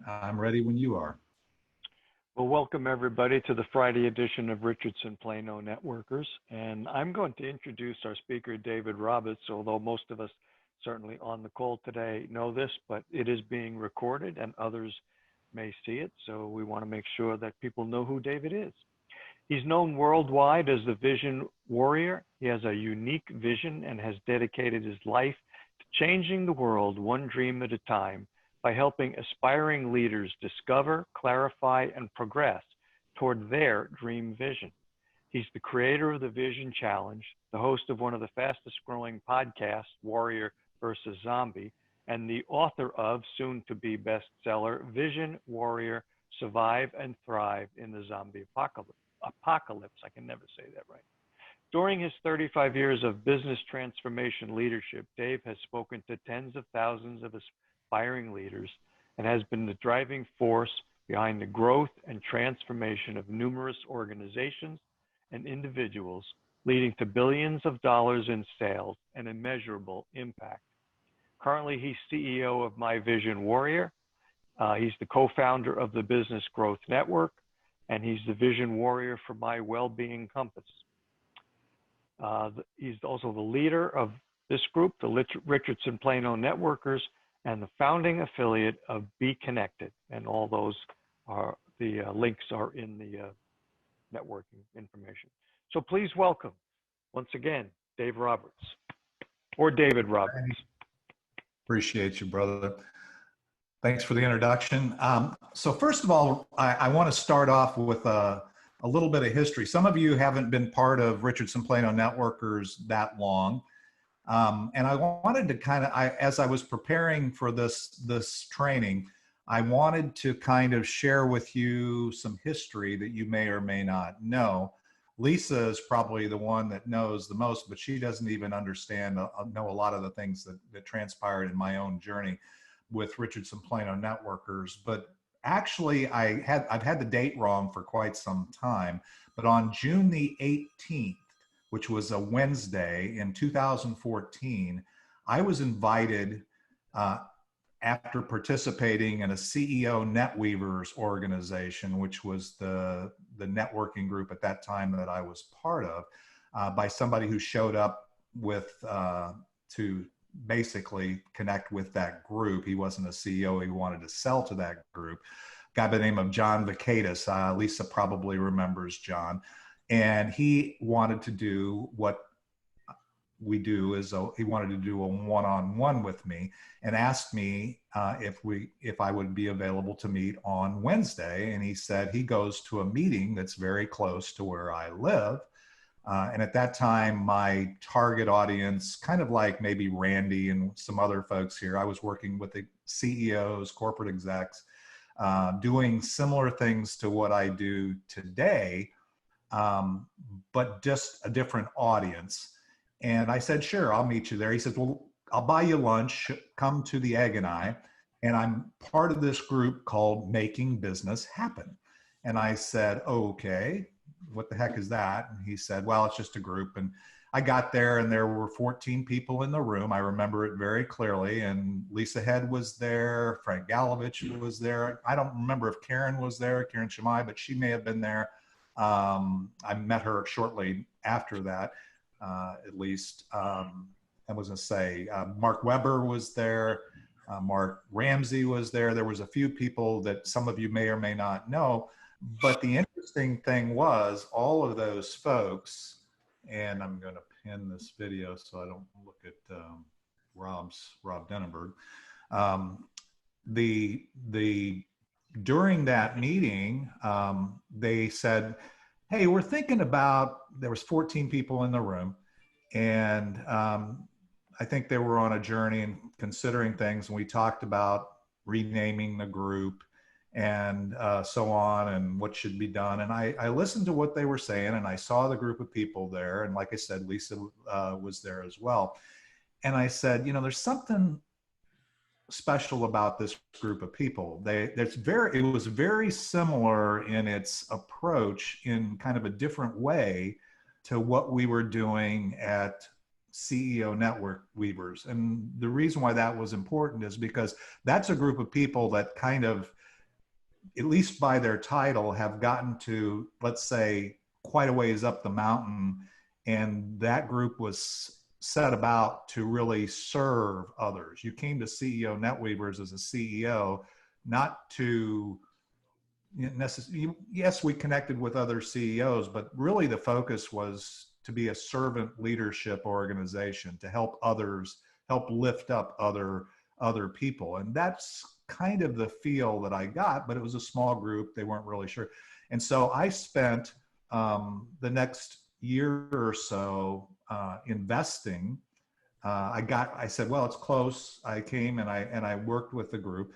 I'm ready when you are. Well, welcome everybody to the Friday edition of Richardson Plano Networkers. And I'm going to introduce our speaker, David Roberts, although most of us certainly on the call today know this, but it is being recorded and others may see it. So we want to make sure that people know who David is. He's known worldwide as the Vision Warrior. He has a unique vision and has dedicated his life to changing the world one dream at a time by helping aspiring leaders discover, clarify, and progress toward their dream vision. He's the creator of the Vision Challenge, the host of one of the fastest growing podcasts, Warrior versus Zombie, and the author of soon to be bestseller, Vision Warrior Survive and Thrive in the Zombie Apocalypse. I can never say that right. During his 35 years of business transformation leadership, Dave has spoken to tens of thousands of aspiring leaders and has been the driving force behind the growth and transformation of numerous organizations and individuals, leading to billions of dollars in sales and immeasurable impact. Currently, he's CEO of My Vision Warrior. He's the co-founder of the Business Growth Network, and he's the Vision Warrior for My Wellbeing Compass. He's also the leader of this group, the Richardson Plano Networkers, and the founding affiliate of Be Connected. And all those are the links are in the networking information. So please welcome, once again, Dave Roberts, or David Roberts. Appreciate you, brother. Thanks for the introduction. So first of all, I want to start off with a little bit of history. Some of you haven't been part of Richardson Plano Networkers that long. And I wanted to kind of, as I was preparing for this training, I wanted to kind of share with you some history that you may or may not know. Lisa is probably the one that knows the most, but she doesn't even understand, know a lot of the things that transpired in my own journey with Richardson Plano Networkers. But actually, I've had the date wrong for quite some time, but on June the 18th, which was a Wednesday in 2014, I was invited after participating in a CEO NetWeavers organization, which was the networking group at that time that I was part of, by somebody who showed up with to basically connect with that group. He wasn't a CEO, he wanted to sell to that group. A guy by the name of John Vacatus. Lisa probably remembers John. And he wanted to do what we do, is he wanted to do a one-on-one with me and asked me if I would be available to meet on Wednesday. And he said he goes to a meeting that's very close to where I live. And at that time, my target audience, kind of like maybe Randy and some other folks here, I was working with the CEOs, corporate execs, doing similar things to what I do today, but just a different audience. And I said, sure, I'll meet you there. He says, well, I'll buy you lunch, come to the Egg and I, and I'm part of this group called Making Business Happen. And I said, okay, what the heck is that? And he said, well, it's just a group. And I got there and there were 14 people in the room. I remember it very clearly. And Lisa Head was there, Frank Galovich was there. I don't remember if Karen was there, Karen Shamai, but she may have been there. I met her shortly after that, at least. I was gonna say, Mark Weber was there, Mark Ramsey was there. There was a few people that some of you may or may not know, but the interesting thing was all of those folks, and I'm gonna pin this video so I don't look at Rob Denenberg. During that meeting, they said, hey, we're thinking about, there was 14 people in the room, and I think they were on a journey and considering things, and we talked about renaming the group and so on and what should be done. And I listened to what they were saying, and I saw the group of people there, and like I said, Lisa was there as well. And I said, you know, there's something special about this group of people. It was very similar in its approach in kind of a different way to what we were doing at CEO Network Weavers. And the reason why that was important is because that's a group of people that kind of at least by their title, have gotten to, let's say, quite a ways up the mountain. And that group was set about to really serve others. You came to CEO NetWeavers as a CEO, not to necessarily, yes, we connected with other CEOs, but really the focus was to be a servant leadership organization, to help others, help lift up other people. And that's kind of the feel that I got, but it was a small group. They weren't really sure. And so I spent the next year or so investing. I said, well, it's close. I came and I worked with the group.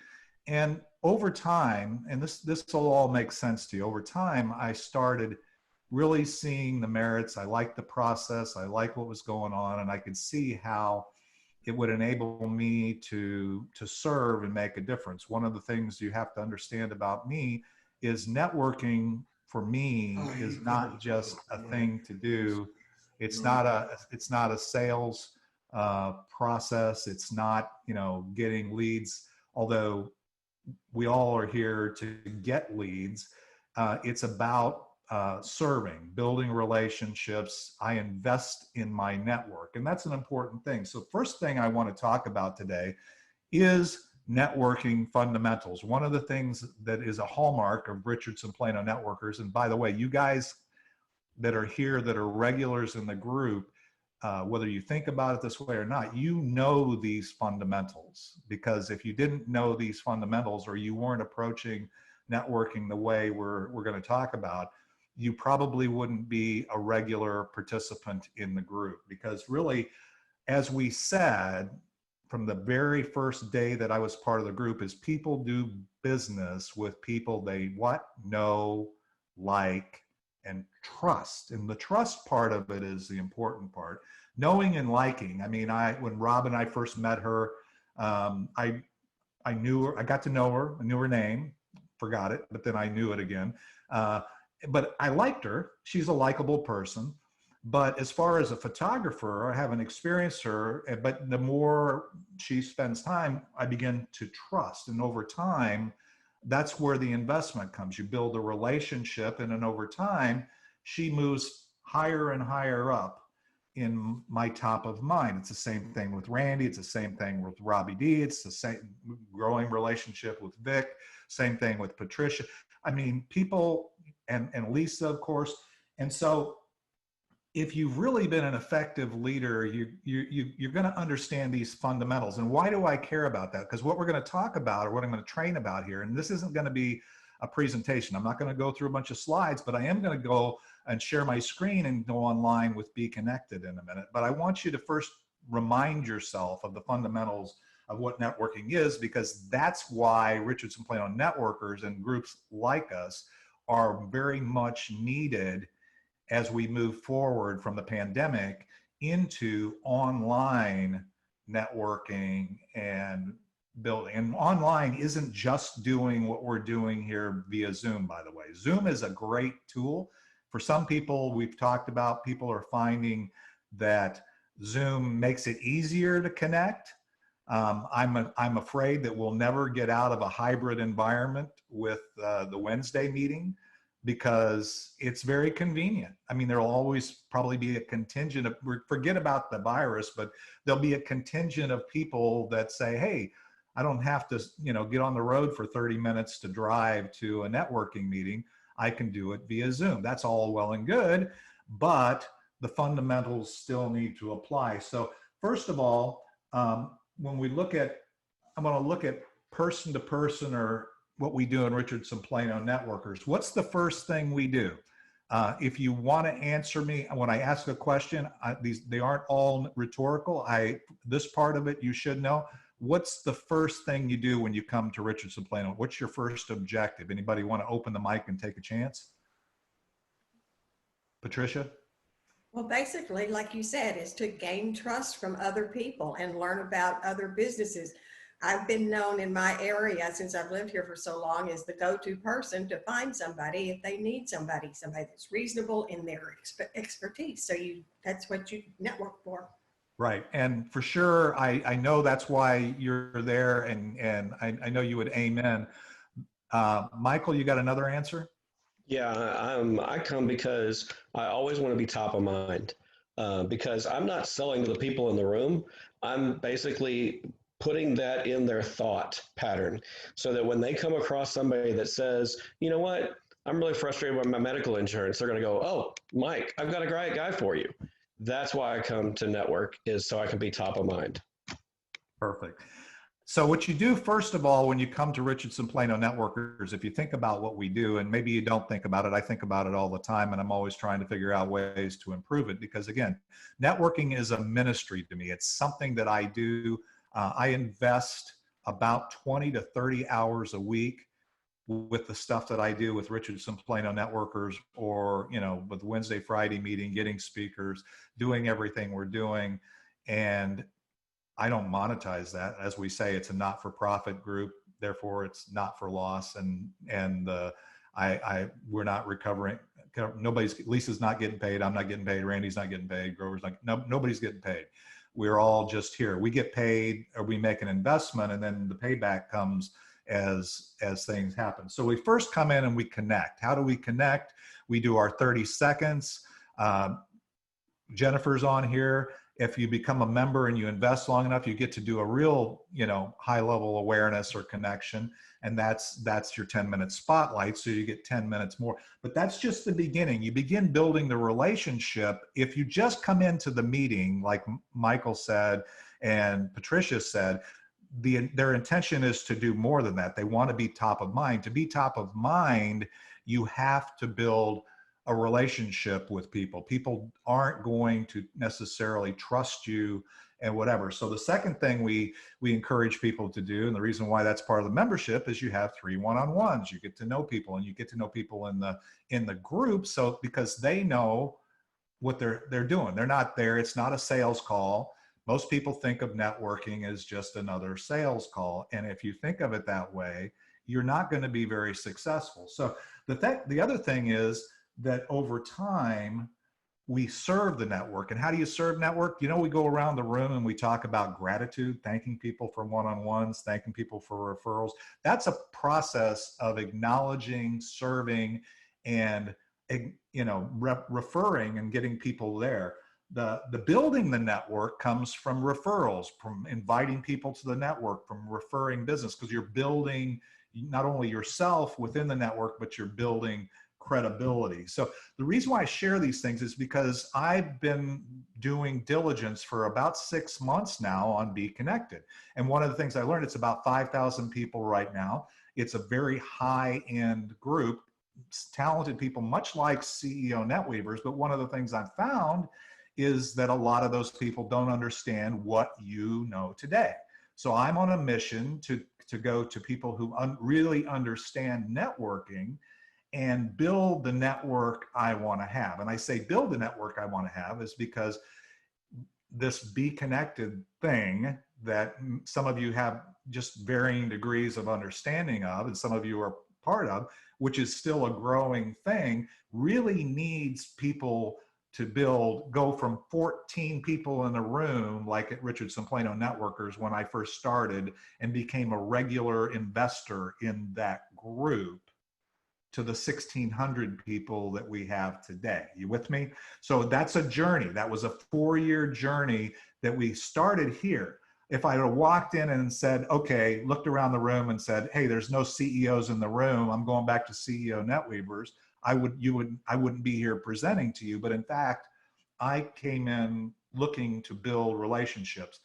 And over time, and this will all make sense to you, over time, I started really seeing the merits. I liked the process. I liked what was going on, and I could see how it would enable me to serve and make a difference. One of the things you have to understand about me is networking for me is not just a thing to do. It's not a sales process. It's not, getting leads, although we all are here to get leads. It's about serving, building relationships. I invest in my network, and that's an important thing. So first thing I want to talk about today is networking fundamentals. One of the things that is a hallmark of Richardson Plano Networkers, and by the way, you guys that are here that are regulars in the group, whether you think about it this way or not, you know these fundamentals, because if you didn't know these fundamentals, or you weren't approaching networking the way we're going to talk about, you probably wouldn't be a regular participant in the group. Because really, as we said from the very first day that I was part of the group, is people do business with people they know, like, and trust. And the trust part of it is the important part. Knowing and liking. I mean, when Rob and I first met her, I knew her, I got to know her, I knew her name, forgot it, but then I knew it again. But I liked her. She's a likable person. But as far as a photographer, I haven't experienced her, but the more she spends time, I begin to trust. And over time, that's where the investment comes. You build a relationship, and then over time, she moves higher and higher up in my top of mind. It's the same thing with Randy. It's the same thing with Robbie D. It's the same growing relationship with Vic. Same thing with Patricia. I mean, people, and Lisa, of course. And so if you've really been an effective leader, you're going to understand these fundamentals. And why do I care about that? Because what we're going to talk about, or what I'm going to train about here, and this isn't going to be a presentation. I'm not going to go through a bunch of slides, but I am going to go and share my screen and go online with Be Connected in a minute. But I want you to first remind yourself of the fundamentals of what networking is, because that's why Richardson Plano Networkers and groups like us are very much needed as we move forward from the pandemic into online networking and building. And online isn't just doing what we're doing here via Zoom, by the way. Zoom is a great tool. For some people, we've talked about, people are finding that Zoom makes it easier to connect. I'm afraid that we'll never get out of a hybrid environment with the Wednesday meeting, because it's very convenient. I mean, there'll always probably be a contingent of, forget about the virus, but there'll be a contingent of people that say, hey, I don't have to, get on the road for 30 minutes to drive to a networking meeting. I can do it via Zoom. That's all well and good, but the fundamentals still need to apply. So first of all, when we look at, I'm going to look at person to person, or what we do in Richardson Plano Networkers. What's the first thing we do? If you want to answer me when I ask a question, they aren't all rhetorical. This part of it you should know. What's the first thing you do when you come to Richardson Plano? What's your first objective? Anybody want to open the mic and take a chance? Patricia? Well, basically, like you said, is to gain trust from other people and learn about other businesses. I've been known in my area, since I've lived here for so long, as the go-to person to find somebody if they need somebody that's reasonable in their expertise. So that's what you network for. Right. And for sure, I know that's why you're there, and I know you would amen. Michael, you got another answer? Yeah, I come because I always want to be top of mind. Because I'm not selling to the people in the room. I'm basically putting that in their thought pattern so that when they come across somebody that says, you know what, I'm really frustrated with my medical insurance, they're going to go, oh, Mike, I've got a great guy for you. That's why I come to network, is so I can be top of mind. Perfect. So what you do, first of all, when you come to Richardson Plano Networkers, if you think about what we do, and maybe you don't think about it, I think about it all the time, and I'm always trying to figure out ways to improve it, because again, networking is a ministry to me. It's something that I do. I invest about 20 to 30 hours a week with the stuff that I do with Richardson Plano Networkers, or, you know, with Wednesday, Friday meeting, getting speakers, doing everything we're doing. And I don't monetize that. As we say, it's a not-for-profit group, therefore it's not for loss. And we're not recovering. Lisa's not getting paid. I'm not getting paid. Randy's not getting paid. Grover's not. Nobody's getting paid. We're all just here. We get paid, or we make an investment, and then the payback comes as things happen. So we first come in and we connect. How do we connect? We do our 30 seconds. Jennifer's on here. If you become a member and you invest long enough, you get to do a real, you know, high level awareness or connection. And that's your 10-minute spotlight. So you get 10 minutes more, but that's just the beginning. You begin building the relationship. If you just come into the meeting, like Michael said, and Patricia said, their intention is to do more than that. They want to be top of mind. To be top of mind, you have to build a relationship with people. People aren't going to necessarily trust you and whatever. So the second thing we encourage people to do, and the reason why that's part of the membership, is you have 3 one-on-ones. You get to know people, and you get to know people in the group. So because they know what they're doing. They're not there. It's not a sales call. Most people think of networking as just another sales call. And if you think of it that way, you're not going to be very successful. So the other thing is that over time, we serve the network. And how do you serve network? You know, we go around the room and we talk about gratitude, thanking people for one-on-ones, thanking people for referrals. That's a process of acknowledging, serving, and, you know, referring and getting people there. The building the network comes from referrals, from inviting people to the network, from referring business, because you're building not only yourself within the network, but you're building credibility. So the reason why I share these things is because I've been doing diligence for about 6 months now on Be Connected. And one of the things I learned, it's about 5,000 people right now. It's a very high-end group, talented people, much like CEO NetWeavers. But one of the things I've found is that a lot of those people don't understand what you know today. So I'm on a mission to go to people who really understand networking and build the network I want to have. And I say build the network I want to have is because this Be Connected thing that some of you have just varying degrees of understanding of, and some of you are part of, which is still a growing thing, really needs people to go from 14 people in a room, like at Richardson Plano Networkers when I first started and became a regular investor in that group, to the 1,600 people that we have today. You with me? So that's a journey. That was a 4-year journey that we started here. If I had walked in and said, okay, looked around the room and said, hey, there's no CEOs in the room, I'm going back to CEO NetWeavers, I wouldn't be here presenting to you. But in fact, I came in looking to build relationships.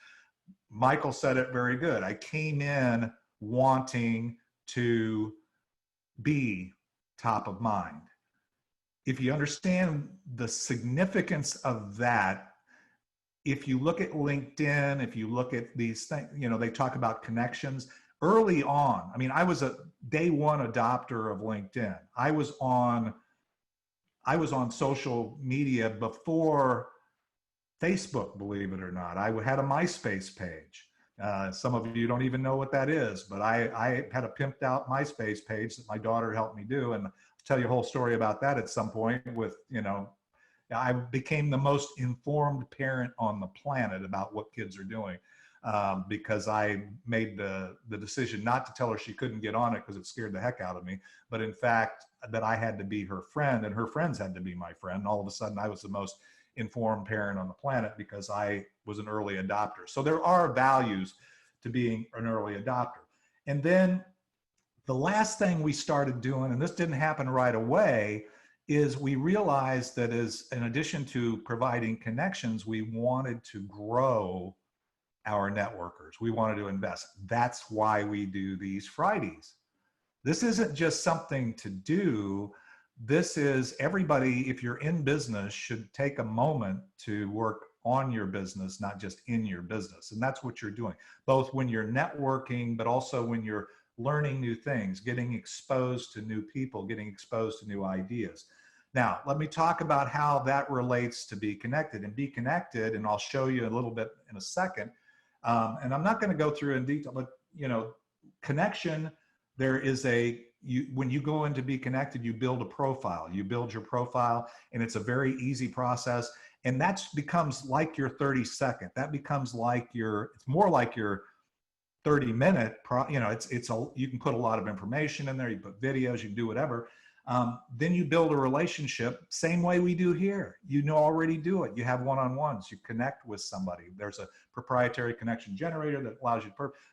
Michael said it very good. I came in wanting to be top of mind. If you understand the significance of that, if you look at LinkedIn, if you look at these things, you know, they talk about connections early on. I mean, I was a day one adopter of LinkedIn. I was on social media before Facebook, believe it or not. I had a MySpace page. Some of you don't even know what that is, but I had a pimped out MySpace page that my daughter helped me do. And I'll tell you a whole story about that at some point with, you know, I became the most informed parent on the planet about what kids are doing. because I made the decision not to tell her she couldn't get on it because it scared the heck out of me, but in fact that I had to be her friend and her friends had to be my friend. All of a sudden I was the most informed parent on the planet because I was an early adopter. So there are values to being an early adopter. And then the last thing we started doing, and this didn't happen right away, is we realized that as in addition to providing connections, we wanted to grow our networkers. We wanted to invest. That's why we do these Fridays. This isn't just something to do. This is everybody, if you're in business, should take a moment to work on your business, not just in your business. And that's what you're doing, both when you're networking, but also when you're learning new things, getting exposed to new people, getting exposed to new ideas. Now, let me talk about how that relates to Be Connected. And Be Connected, and I'll show you a little bit in a second. And I'm not going to go through in detail, but connection, there is when you go into Be Connected, you build a profile. You build your profile, and it's a very easy process. And that becomes like your 30-second. That becomes like it's more like your 30-minute, you can put a lot of information in there. You put videos, you can do whatever. Then you build a relationship, same way we do here. You already do it. You have one-on-ones. You connect with somebody. There's a proprietary connection generator that allows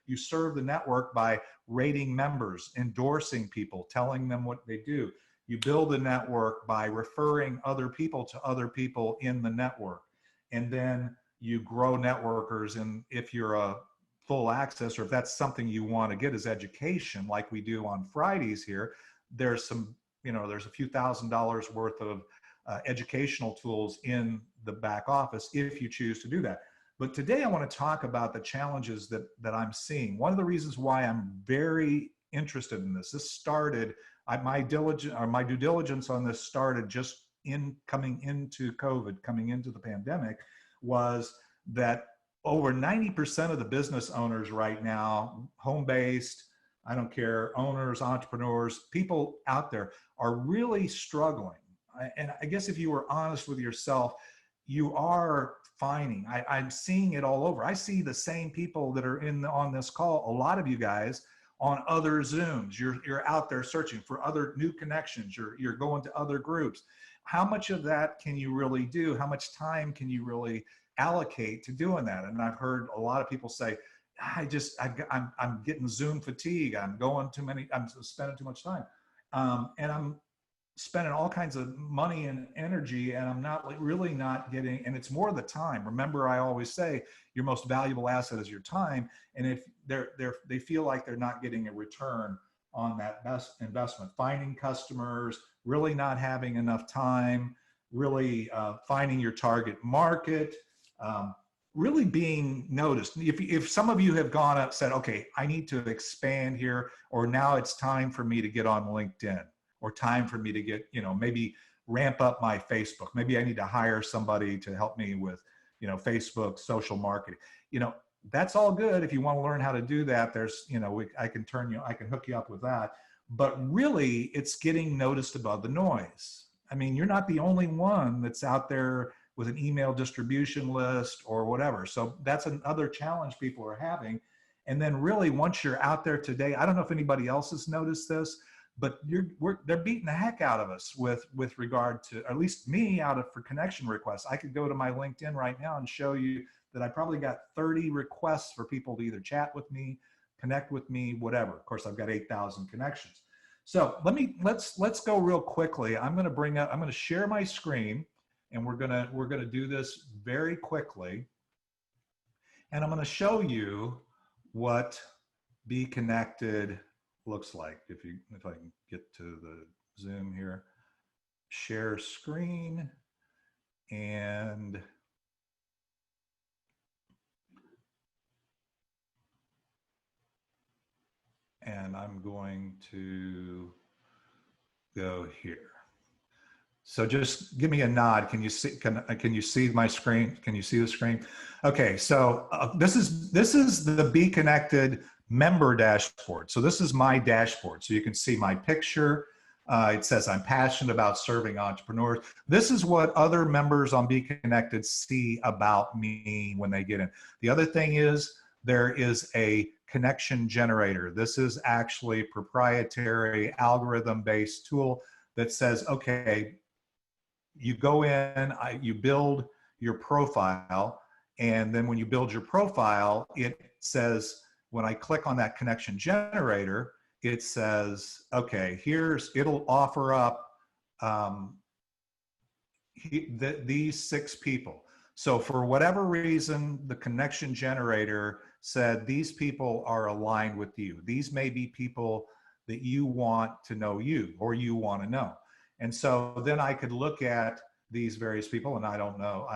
you serve the network by rating members, endorsing people, telling them what they do. You build a network by referring other people to other people in the network. And then you grow networkers. And if you're a full access, or if that's something you want to get as education, like we do on Fridays here, there's there's a few $1,000s worth of educational tools in the back office if you choose to do that. But today I want to talk about the challenges that I'm seeing. One of the reasons why I'm very interested in this started, my due diligence on this started just coming into COVID, coming into the pandemic, was that over 90% of the business owners right now, home-based, I don't care, owners, entrepreneurs, people out there are really struggling. And I guess if you were honest with yourself, you are finding, I'm seeing it all over. I see the same people that are on this call, a lot of you guys, on other Zooms. You're out there searching for other new connections. You're going to other groups. How much of that can you really do? How much time can you really allocate to doing that? And I've heard a lot of people say, I'm getting Zoom fatigue. I'm spending too much time. And I'm spending all kinds of money and energy, and I'm really not getting, and it's more the time. Remember, I always say your most valuable asset is your time. And if they feel like they're not getting a return on that best investment, finding customers, really not having enough time, really finding your target market, really being noticed. If some of you have gone up, said, okay, I need to expand here, or now it's time for me to get on LinkedIn, or time for me to get, maybe ramp up my Facebook. Maybe I need to hire somebody to help me with, Facebook, social marketing. That's all good. If you want to learn how to do that, there's, I can hook you up with that. But really, it's getting noticed above the noise. I mean, you're not the only one that's out there with an email distribution list or whatever. So that's another challenge people are having. And then really, once you're out there today, I don't know if anybody else has noticed this, but they're beating the heck out of us with regard to, at least me, for connection requests. I could go to my LinkedIn right now and show you that I probably got 30 requests for people to either chat with me, connect with me, whatever. Of course, I've got 8,000 connections. So let's go real quickly. I'm going to share my screen, and we're gonna do this very quickly. And I'm going to show you what Be Connected looks like. If I can get to the Zoom here, share screen, and I'm going to go here. So just give me a nod. Can you see my screen? Can you see the screen? Okay. So this is the Be Connected member dashboard. So this is my dashboard. So you can see my picture. It says I'm passionate about serving entrepreneurs. This is what other members on Be Connected see about me when they get in. The other thing is there is a connection generator. This is actually a proprietary algorithm-based tool that says, okay, you go in, you build your profile, and then when you build your profile, it says, when I click on that connection generator, it says, okay, it'll offer up these 6 people. So for whatever reason, the connection generator said these people are aligned with you. These may be people that you want to know you, or you want to know. And so then I could look at these various people, and I don't know,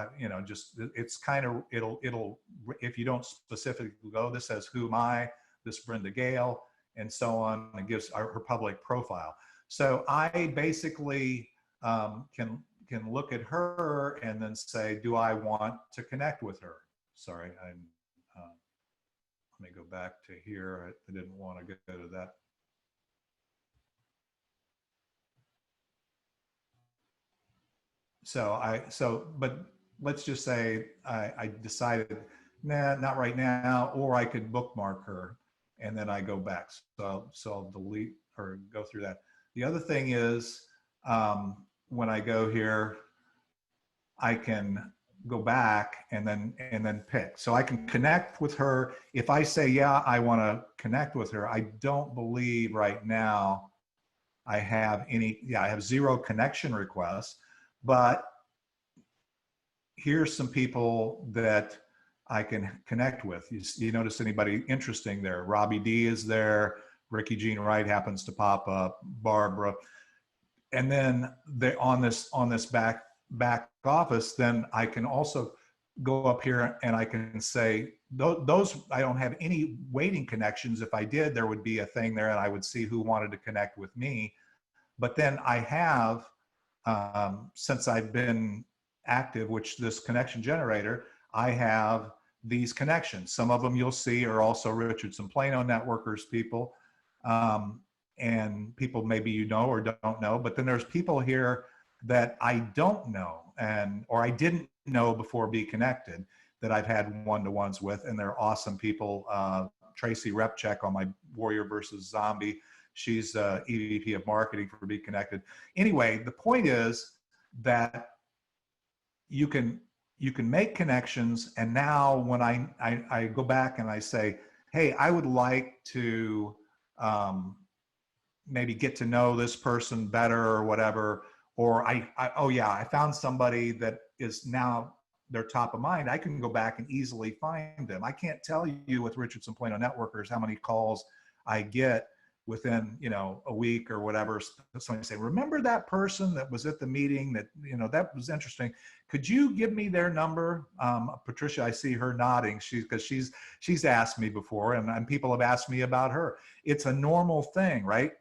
it's kind of, it'll, if you don't specifically go, this says, who am I, this Brenda Gale, and so on. It gives her public profile. So I basically can look at her and then say, do I want to connect with her? Sorry, let me go back to here. I didn't want to go to that. But let's just say I decided, nah, not right now, or I could bookmark her and then I go back. So I'll delete or go through that. The other thing is, when I go here, I can go back and then pick. So I can connect with her. If I say, yeah, I want to connect with her, I don't believe right now I have I have 0 connection requests, but here's some people that I can connect with. You notice anybody interesting there? Robbie D is there. Ricky Jean Wright happens to pop up. Barbara. And then on this back office, then I can also go up here and I can say, those, I don't have any waiting connections. If I did, there would be a thing there and I would see who wanted to connect with me. But then I have, since I've been active, which this connection generator, I have these connections. Some of them you'll see are also Richardson Plano Networkers people. And people maybe you know or don't know, but then there's people here that I don't know or I didn't know before Be Connected that I've had one-to-ones with, and they're awesome people. Tracy Repchek on my Warrior versus Zombie, she's EVP of marketing for Be Connected. Anyway, the point is that you can make connections, and now when I go back and I say, hey, I would like to maybe get to know this person better or whatever, or oh yeah, I found somebody that is now they're top of mind, I can go back and easily find them. I can't tell you with Richardson Plano Networkers how many calls I get within, a week or whatever. Somebody say, remember that person that was at the meeting that, that was interesting. Could you give me their number? Patricia, I see her nodding. Because she's asked me before, and people have asked me about her. It's a normal thing, right?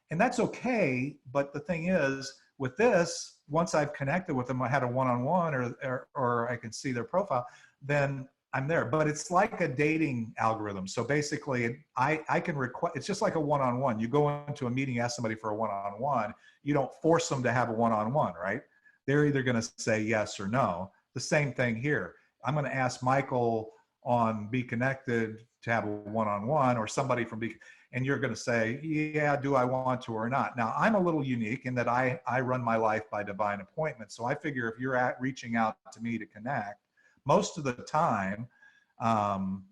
And that's okay. But the thing is, with this, once I've connected with them, I had a one-on-one or I can see their profile, then I'm there. But it's like a dating algorithm. So basically I can request, it's just like a one-on-one. You go into a meeting, ask somebody for a one-on-one, you don't force them to have a one-on-one, right? They're either going to say yes or no. The same thing here. I'm going to ask Michael on Be Connected to have a one-on-one, or somebody from and you're going to say, yeah, do I want to or not? Now, I'm a little unique in that I run my life by divine appointment. So I figure if you're reaching out to me to connect, most of the time, I'm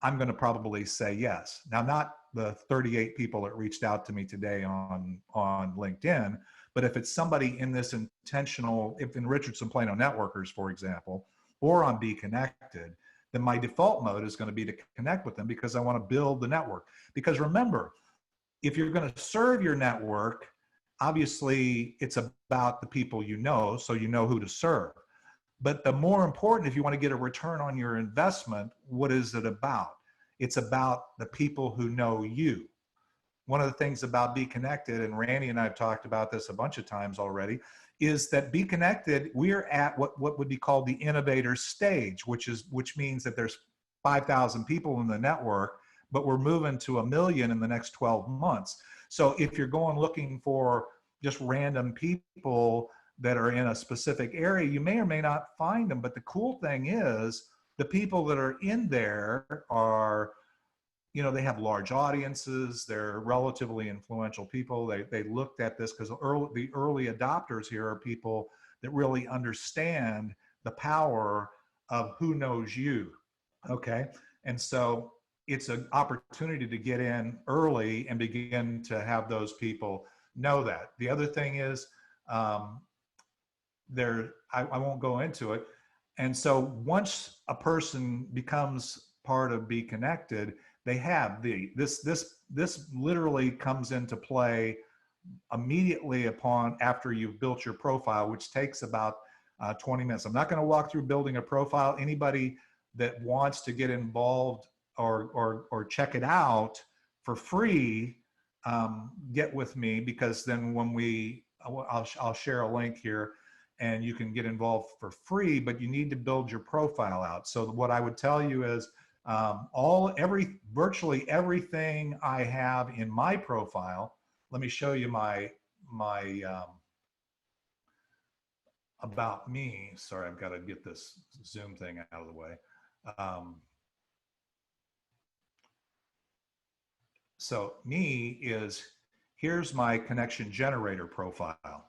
going to probably say yes. Now, not the 38 people that reached out to me today on LinkedIn, but if it's somebody in this if in Richardson Plano Networkers, for example, or on Be Connected, then my default mode is going to be to connect with them because I want to build the network. Because remember, if you're going to serve your network, obviously it's about the people you know, so you know who to serve. But the more important, if you want to get a return on your investment, what is it about? It's about the people who know you. One of the things about Be Connected, and Randy and I have talked about this a bunch of times already, is that Be Connected, we're at what would be called the innovator stage, which means that there's 5,000 people in the network, but we're moving to 1 million in the next 12 months. So if you're going looking for just random people that are in a specific area, you may or may not find them. But the cool thing is the people that are in there are, you know, they have large audiences. They're relatively influential people. They looked at this because the early adopters here are people that really understand the power of who knows you. Okay. And so it's an opportunity to get in early and begin to have those people know that. The other thing is, I won't go into it. And so once a person becomes part of Be Connected, they have this literally comes into play immediately after you've built your profile, which takes about 20 minutes. I'm not going to walk through building a profile. Anybody that wants to get involved or check it out for free, get with me, because then when I'll share a link here and you can get involved for free, but you need to build your profile out. So what I would tell you is virtually everything I have in my profile. Let me show you my about me. Sorry, I've got to get this Zoom thing out of the way. So here's my connection generator profile.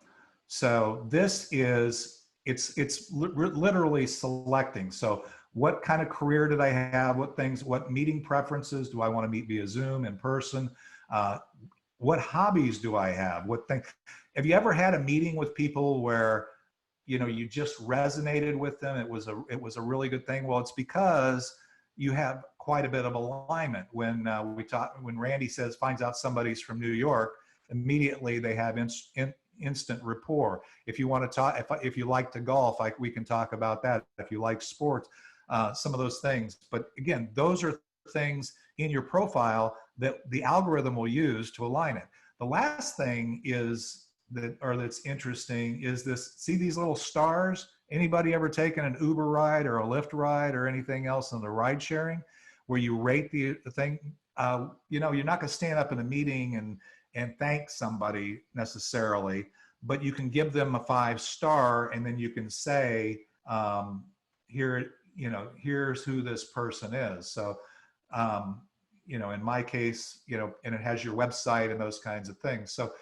So this is, it's literally selecting. So what kind of career did I have? What meeting preferences? Do I want to meet via Zoom, in person? What hobbies do I have? Have you ever had a meeting with people where, you know, you just resonated with them? It was a really good thing. Well, it's because you have quite a bit of alignment. When Randy finds out somebody's from New York, immediately they have instant rapport. If you want to talk, if you like to golf, we can talk about that. If you like sports, some of those things. But again, those are things in your profile that the algorithm will use to align it. The last thing that's interesting is see these little stars? Anybody ever taken an Uber ride or a Lyft ride or anything else in the ride sharing where you rate the thing? You know, you're not going to stand up in a meeting and thank somebody necessarily, but you can give them a 5-star, and then you can say, here, you know, here's who this person is. So, you know, in my case, you know, and it has your website and those kinds of things. So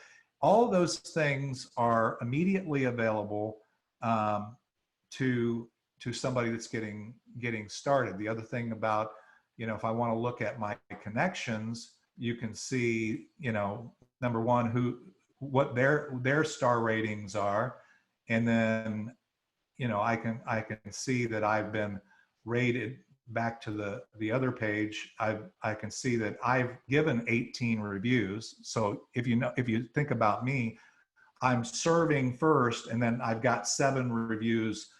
all those things are immediately available to somebody that's getting started. The other thing about, you know, if I want to look at my connections, you can see, you know, number one, what their star ratings are, and then, you know, I can see that I've been rated. Back to the other page, I can see that I've given 18 reviews. So if you think about me, I'm serving first, and then I've got 7 reviews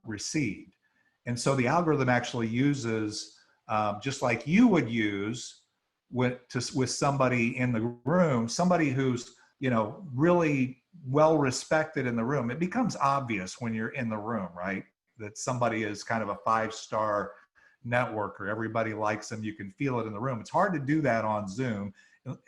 received. And so the algorithm actually uses, just like you would use with somebody in the room, somebody who's, you know, really well respected in the room. It becomes obvious when you're in the room, right, that somebody is kind of a 5-star networker. Everybody likes them. You can feel it in the room. It's hard to do that on Zoom.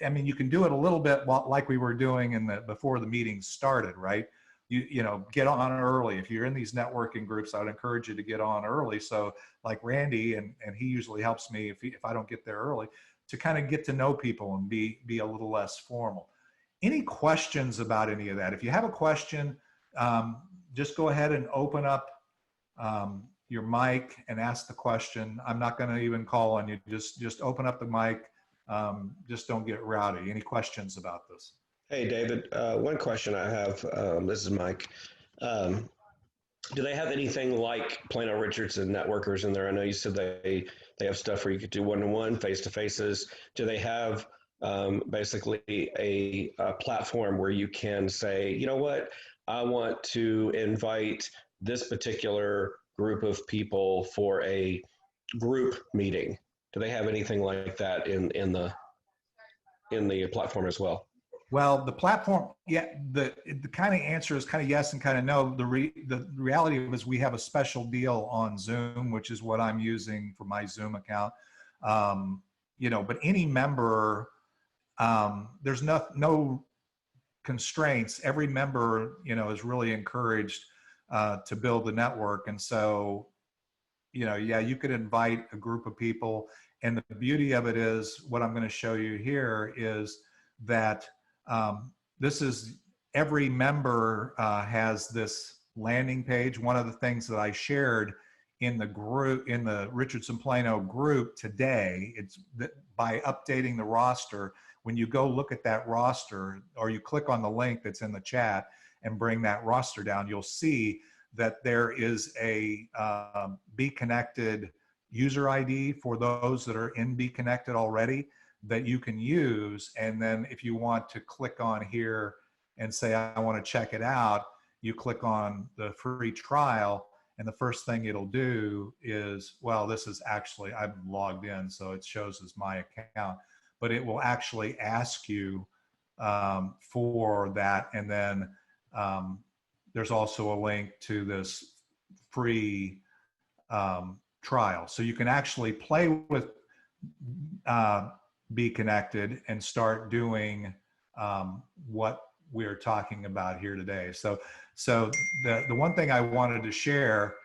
I mean, you can do it a little bit like we were doing before the meeting started, right? You know, get on early. If you're in these networking groups, I would encourage you to get on early. So like Randy, and he usually helps me if I don't get there early, to kind of get to know people and be a little less formal. Any questions about any of that? If you have a question, just go ahead and open up your mic and ask the question. I'm not going to even call on you. Just open up the mic. Just don't get rowdy. Any questions about this? Hey, David, one question I have, this is Mike. Do they have anything like Plano Richardson networkers in there? I know you said they have stuff where you could do one-to-one, face-to-faces. Do they have basically a platform where you can say, you know what, I want to invite this particular group of people for a group meeting? Do they have anything like that in the platform as well? Well, the platform, yeah, the kind of answer is kind of yes and kind of no. The reality is we have a special deal on Zoom, which is what I'm using for my Zoom account. You know, but any member, there's no constraints. Every member, you know, is really encouraged to build the network. And so, yeah, you could invite a group of people. And the beauty of it is, what I'm going to show you here is that this is, every member has this landing page. One of the things that I shared in the group, in the Richardson Plano group today, it's that by updating the roster, when you go look at that roster, or you click on the link that's in the chat and bring that roster down, you'll see that there is a Be Connected user ID for those that are in Be Connected already that you can use. And then if you want to click on here and say, I want to check it out, you click on the free trial, and the first thing it'll do is, well, this is actually, I'm logged in, so it shows as my account, but it will actually ask you for that. And then there's also a link to this free trial. So you can actually play with Be Connected and start doing what we're talking about here today. So the one thing I wanted to share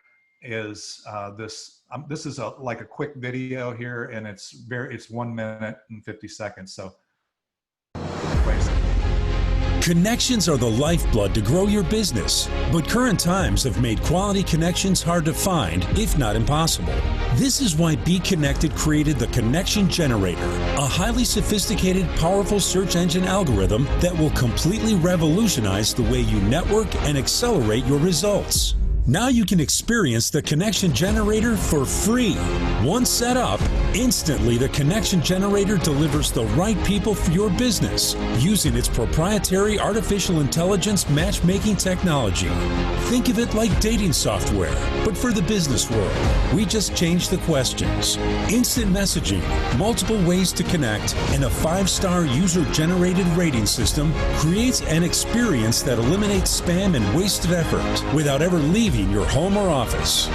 is this is like a quick video here, and it's 1 minute and 50 seconds. So wait a second. Connections are the lifeblood to grow your business, but current times have made quality connections hard to find, if not impossible. This is why Be Connected created the Connection Generator, a highly sophisticated, powerful search engine algorithm that will completely revolutionize the way you network and accelerate your results. Now you can experience the Connection Generator for free. Once set up, instantly the Connection Generator delivers the right people for your business using its proprietary artificial intelligence matchmaking technology. Think of it like dating software, but for the business world. We just changed the questions. Instant messaging, multiple ways to connect, and a 5-star user-generated rating system creates an experience that eliminates spam and wasted effort without ever leaving your home or office.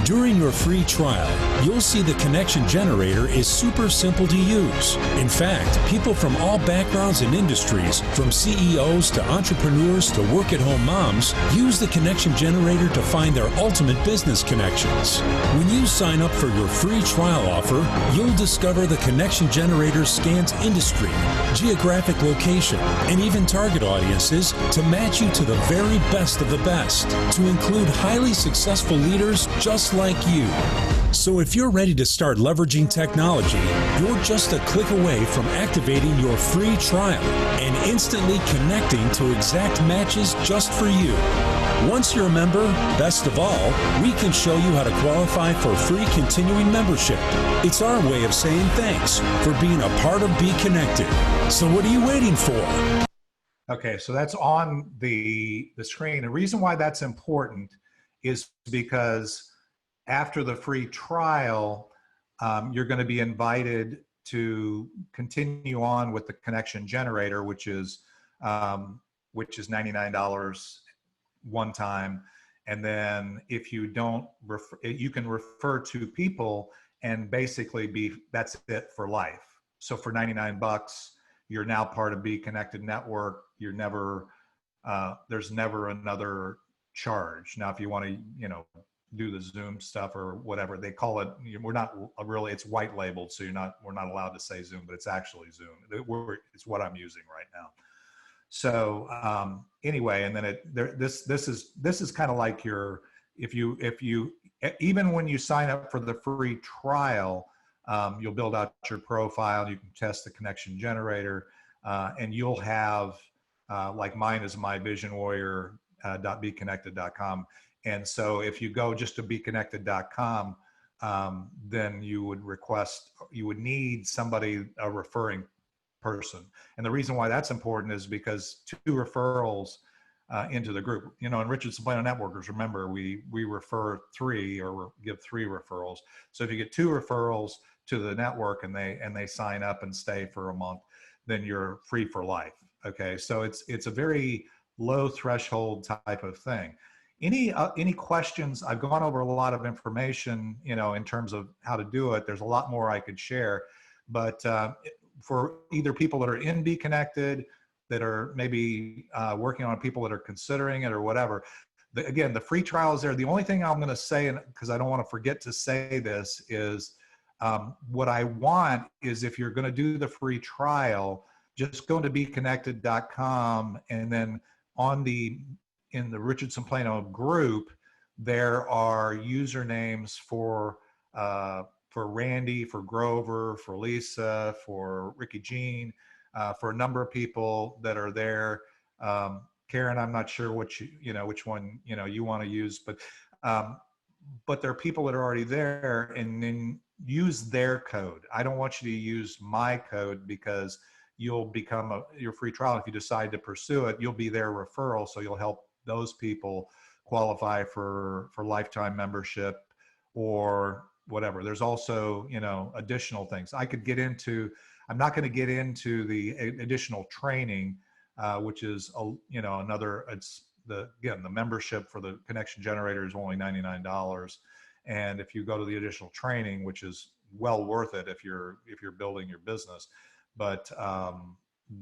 During your free trial, you'll see the Connection Generator is super simple to use. In fact, people from all backgrounds and industries, from CEOs to entrepreneurs to work-at-home moms, use the Connection Generator to find their ultimate business connections. When you sign up for your free trial offer, you'll discover the Connection Generator scans industry, geographic location, and even target audiences to match you to the very best of the best, to include highly successful leaders just like you. So if you're ready to start leveraging technology, you're just a click away from activating your free trial and instantly connecting to exact matches just for you. Once you're a member, best of all, we can show you how to qualify for free continuing membership. It's our way of saying thanks for being a part of Be Connected. So what are you waiting for? Okay, so that's on the screen. The reason why that's important is because after the free trial, you're going to be invited to continue on with the Connection Generator, which is $99 one time. And then if you don't refer, you can refer to people and basically that's it for life. So for 99 bucks, you're now part of Be Connected Network. You're never, there's never another charge. Now, if you want to, do the Zoom stuff or whatever they call it, we're not really, it's white labeled. So we're not allowed to say Zoom, but it's actually Zoom. It's what I'm using right now. So anyway, and then this is kind of like if you even when you sign up for the free trial, you'll build out your profile. You can test the Connection Generator, and you'll have like mine is myvisionwarrior.beconnected.com. And so if you go just to beconnected.com, then you would need somebody, a referring person. And the reason why that's important is because 2 referrals into the group, in Richardson Plano Networkers, remember we refer 3 or give 3 referrals. So if you get 2 referrals to the network and they sign up and stay for a month, then you're free for life. Okay, so it's a very low threshold type of thing. Any questions? I've gone over a lot of information, in terms of how to do it. There's a lot more I could share, but for either people that are in Be Connected, that are maybe working on people that are considering it or whatever, again, the free trial is there. The only thing I'm going to say, and because I don't want to forget to say this, is what I want is if you're going to do the free trial, just go to BeConnected.com, and then in the Richardson Plano group, there are usernames for Randy, for Grover, for Lisa, for Ricky Jean, for a number of people that are there. Karen, I'm not sure which one you want to use, but there are people that are already there, and then use their code. I don't want you to use my code, because you'll become your free trial. If you decide to pursue it, you'll be their referral, so you'll help those people qualify for lifetime membership or whatever. There's also additional things I could get into. I'm not going to get into the additional training, which is another. It's the membership for the connection generator is only $99, and if you go to the additional training, which is well worth it if you're building your business, but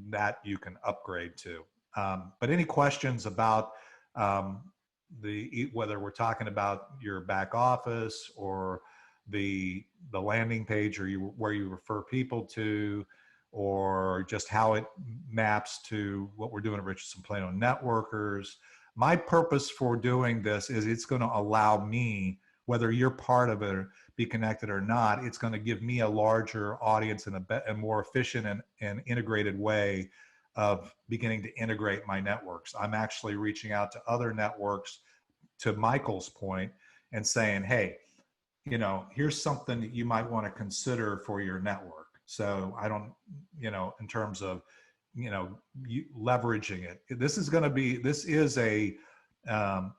that you can upgrade to. But any questions about whether we're talking about your back office or the landing page, or where you refer people to, or just how it maps to what we're doing at Richardson Plano Networkers. My purpose for doing this is it's going to allow me, whether you're part of it or Be Connected or not, it's going to give me a larger audience and a more efficient and integrated way of beginning to integrate my networks. I'm actually reaching out to other networks, to Michael's point, and saying, hey, here's something that you might want to consider for your network. So I don't, in terms of, leveraging it. This is a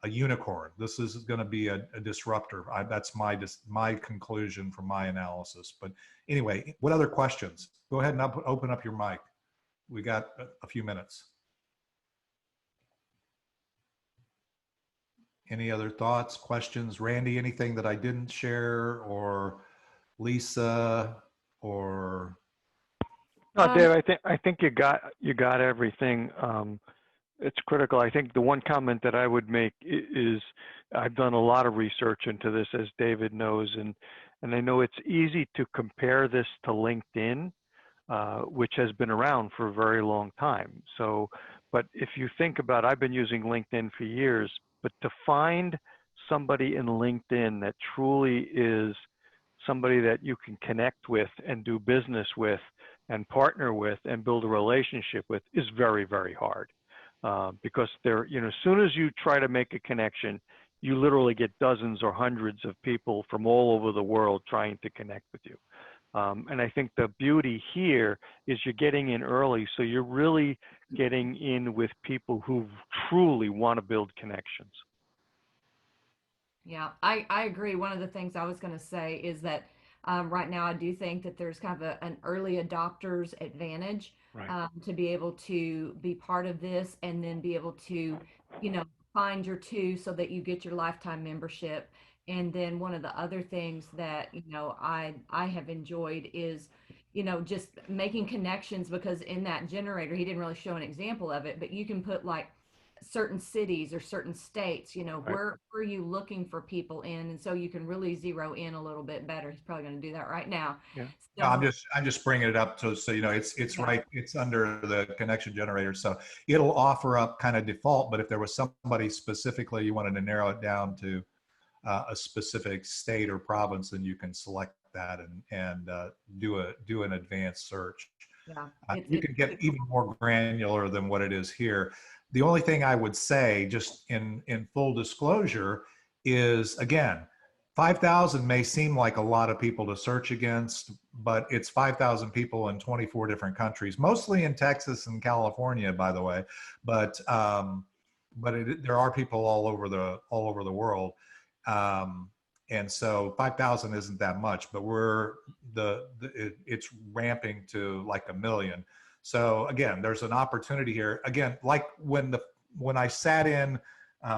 unicorn. This is going to be a disruptor. That's my conclusion from my analysis. But anyway, what other questions? Go ahead and open up your mic. We got a few minutes. Any other thoughts, questions? Randy, anything that I didn't share, or Lisa, or? No, Dave, I think you got everything. It's critical. I think the one comment that I would make is I've done a lot of research into this, as David knows, and I know it's easy to compare this to LinkedIn, which has been around for a very long time. So, but if you think about, I've been using LinkedIn for years, but to find somebody in LinkedIn that truly is somebody that you can connect with and do business with and partner with and build a relationship with is very, very hard. Because as soon as you try to make a connection, you literally get dozens or hundreds of people from all over the world trying to connect with you. And I think the beauty here is you're getting in early, so you're really getting in with people who truly want to build connections. Yeah, I agree. One of the things I was going to say is that right now I do think that there's kind of an early adopter's advantage, Right. To be able to be part of this, and then be able to, find your two so that you get your lifetime membership. And then one of the other things that, I have enjoyed is, just making connections, because in that generator, he didn't really show an example of it, but you can put like certain cities or certain states, where are you looking for people in? And so you can really zero in a little bit better. He's probably going to do that right now. Yeah. So, No, I'm just bringing it up so it's right. It's under the connection generator, so it'll offer up kind of default. But if there was somebody specifically you wanted to narrow it down to a specific state or province, then you can select that and do an advanced search. yeah, You can get even more granular than what it is here. The only thing I would say, just in full disclosure, is, again, 5,000 may seem like a lot of people to search against, but it's 5,000 people in 24 different countries, mostly in Texas and California, by the way. But there are people all over the world, and so 5,000 isn't that much. But it's ramping to like 1 million. So again, there's an opportunity here. Again, like when I sat in,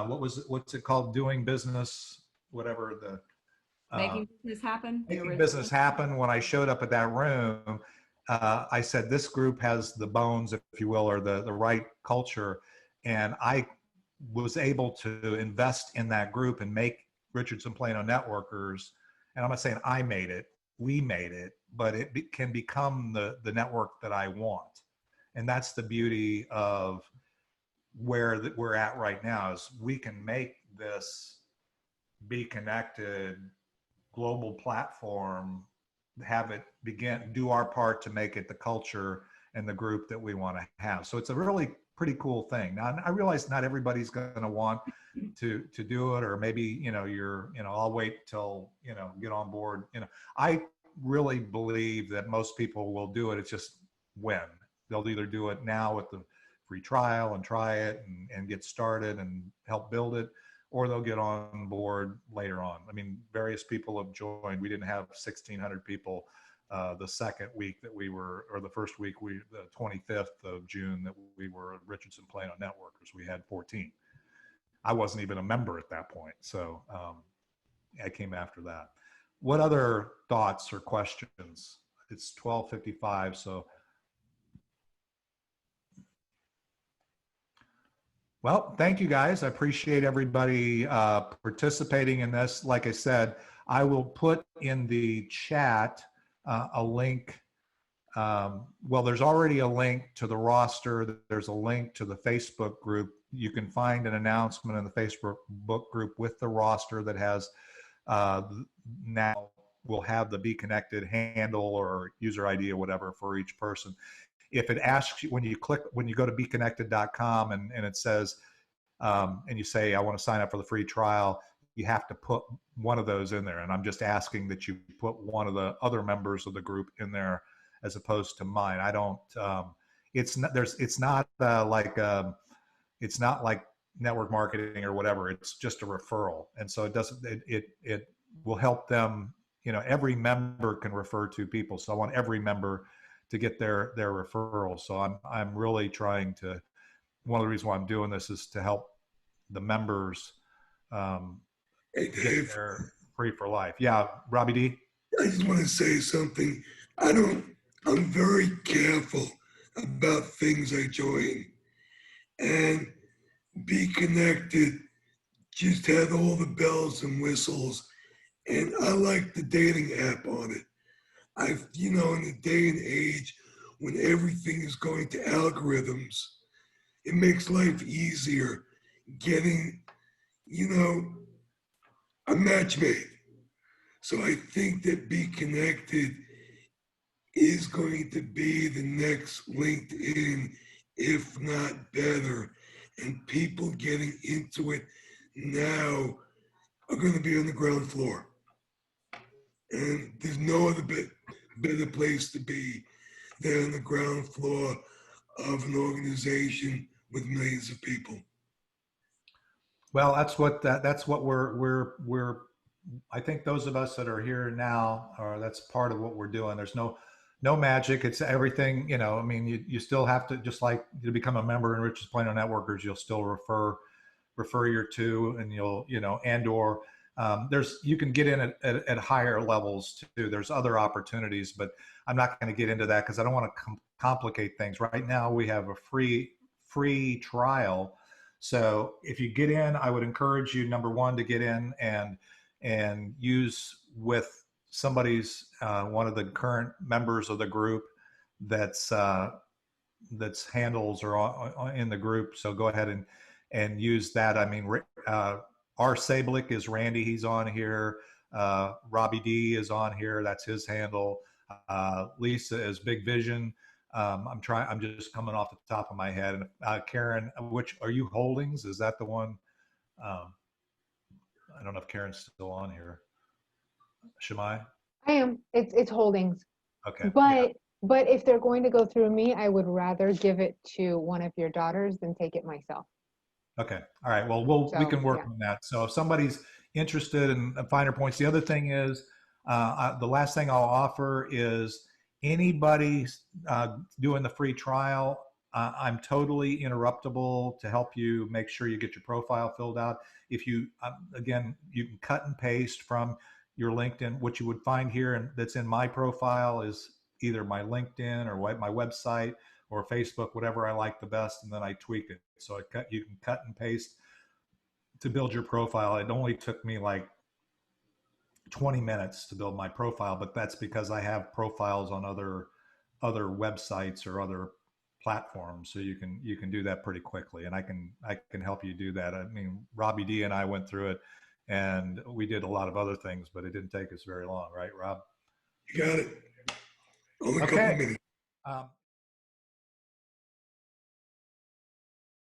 what's it called? Doing business, whatever the making business happen. Making business happen. When I showed up at that room, I said, this group has the bones, if you will, or the right culture. And I was able to invest in that group and make Richardson Plano Networkers, and I'm not saying I made it, we made it, but it can become the network that I want. And that's the beauty of where we're at right now, is we can make this Be Connected global platform, have it do our part to make it the culture and the group that we want to have. So it's a really pretty cool thing. Now, I realize not everybody's going to want to do it, or maybe, I'll wait till, get on board. I really believe that most people will do it. It's just when. They'll either do it now with the free trial and try it and get started and help build it, or they'll get on board later on. I mean, various people have joined. We didn't have 1,600 people the second week that we were, or the first week, the 25th of June that we were at Richardson Plano Networkers. We had 14. I wasn't even a member at that point. So I came after that. What other thoughts or questions? It's 12:55, so. Well, thank you guys. I appreciate everybody participating in this. Like I said, I will put in the chat a link. Well, there's already a link to the roster. There's a link to the Facebook group. You can find an announcement in the Facebook group with the roster that has now will have the Be Connected handle or user ID or whatever for each person. If it asks you, when you go to beconnected.com and it says, and you say, I want to sign up for the free trial, you have to put one of those in there. And I'm just asking that you put one of the other members of the group in there as opposed to mine. I don't, it's not like network marketing or whatever. It's just a referral. And so it will help them, every member can refer to people. So I want every member to get their referrals. So I'm really trying to, one of the reasons why I'm doing this is to help the members get their free for life. Yeah, Robbie D. I just want to say something. I'm very careful about things I join, and Be Connected just had all the bells and whistles, and I like the dating app on it. In the day and age when everything is going to algorithms, it makes life easier getting, a match made. So I think that Be Connected is going to be the next LinkedIn, if not better. And people getting into it now are going to be on the ground floor. And there's no other better place to be than on the ground floor of an organization with millions of people. Well, that's what we're I think those of us that are here now that's part of what we're doing. There's no magic. It's everything, I mean, you still have to, just like to become a member in Richardson Plano Networkers, you'll still refer your two, and you'll, and/or you can get in at higher levels too. There's other opportunities, but I'm not going to get into that because I don't want to complicate things. Right now we have a free trial. So if you get in, I would encourage you, number one, to get in and use with somebody's one of the current members of the group that's handles are in the group. So go ahead and use that. I mean, R. Sablik is Randy. He's on here. Robbie D is on here. That's his handle. Lisa is Big Vision. I'm just coming off the top of my head. And Karen, which are you Holdings? Is that the one? I don't know if Karen's still on here. Shemai? I am. It's Holdings. Okay. But if they're going to go through me, I would rather give it to one of your daughters than take it myself. Okay. All right. Well, we can work on that. So if somebody's interested in finer points, the other thing is, the last thing I'll offer is anybody doing the free trial, I'm totally interruptible to help you make sure you get your profile filled out. If you, again, you can cut and paste from your LinkedIn. What you would find here, and that's in my profile, is either my LinkedIn or my website or Facebook, whatever I like the best, and then I tweak it. So you can cut and paste to build your profile. It only took me like 20 minutes to build my profile, but that's because I have profiles on other websites or other platforms, so you can do that pretty quickly, and I can help you do that. I mean, Robbie D and I went through it, and we did a lot of other things, but it didn't take us very long, right, Rob? You got it. Only a couple Okay. minutes.